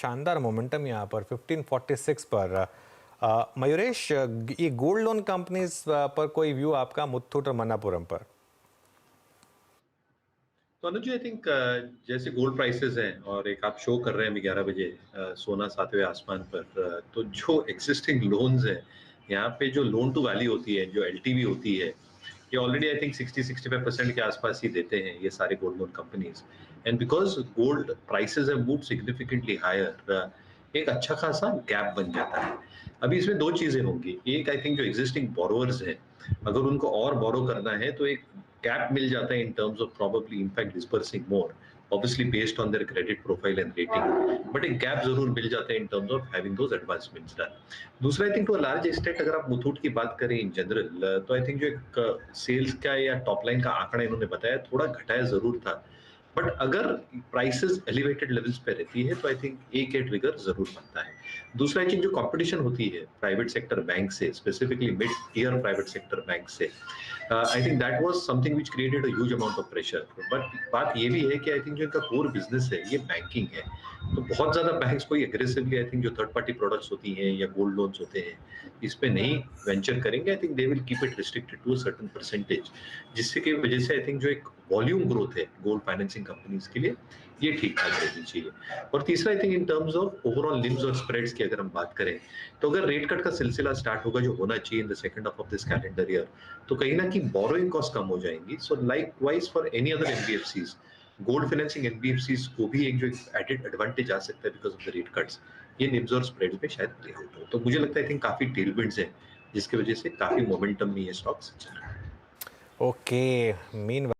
शानदार मोमेंटम यहाँ पर 1546 पर। मयूरेश, ये गोल्ड लोन कंपनीज पर कोई व्यू आपका मुथूट और मनापुरम पर? तो अनुज, आई थिंक जैसे गोल्ड प्राइसेस हैं और एक आप शो कर रहे हैं अभी 11 बजे, सोना सातवें आसमान पर, तो जो एग्जिस्टिंग लोन्स हैं यहाँ पे, जो लोन टू वैल्यू होती है, जो एलटीवी होती है, ये ऑलरेडी आई थिंक 60-65% के आसपास ही देते हैं ये सारे gold loan companies. And because gold prices have moved significantly higher, एक अच्छा खासा गैप बन जाता है। अभी इसमें दो चीजें होंगी। एक, आई थिंक जो एग्जिस्टिंग बोरोवर्स हैं, अगर उनको और बोरो करना है तो एक gap मिल जाता है in terms of probably in fact dispersing more, obviously based on their credit profile and rating, but एक gap जरूर मिल जाता है in terms of having those advancements done. दूसरा, I think to a large extent अगर आप मुथूट की बात करें इन जनरल, तो आई थिंक जो एक सेल्स का या टॉप लाइन का आंकड़ा इन्होंने बताया, थोड़ा घटाया जरूर था, बट अगर प्राइसेस एलिवेटेड लेवल्स पे रहती है तो आई थिंक एक ट्रिगर जरूर बनता है। दूसरा चीज, जो कंपटीशन होती है प्राइवेट सेक्टर बैंक से, specifically mid year private sector bank से, I think that was something which created a huge amount of pressure. But बात ये भी है कि आई थिंक जो इनका कोर बिजनेस है ये बैंकिंग है, तो बहुत ज्यादा बैंक्स कोई एग्रेसिवली आई थिंक जो थर्ड पार्टी प्रोडक्ट्स होती हैं या गोल्ड लोन्स होते हैं इस पे नहीं वेंचर करेंगे। I think they will keep it restricted to a certain percentage, जिससे की वजह से आई थिंक जो एक वॉल्यूम ग्रोथ है गोल्ड फाइनेंसिंग कंपनीज के लिए, ये ठीक ठाक रहनी चाहिए। और तीसरा, I think in terms of overall NIMs और स्प्रेड्स की अगर हम बात करें, तो अगर रेट कट का सिलसिला स्टार्ट होगा, जो होना चाहिए in the second half of this calendar year, तो कहीं ना कहीं बोरोइंग कॉस्ट कम हो जाएंगी। So like wise for any other NBFCs, gold financing NBFCs को भी एक जो एडेड एडवांटेज आ सकता है because of the rate cuts, ये निम्स और स्प्रेड्स में शायद प्ले आउट हो। तो मुझे लगता है आई थिंक काफी टेलविंड्स हैं जिसकी वजह से काफी मोमेंटम में ये स्टॉक्स चल रहा है। Okay, mean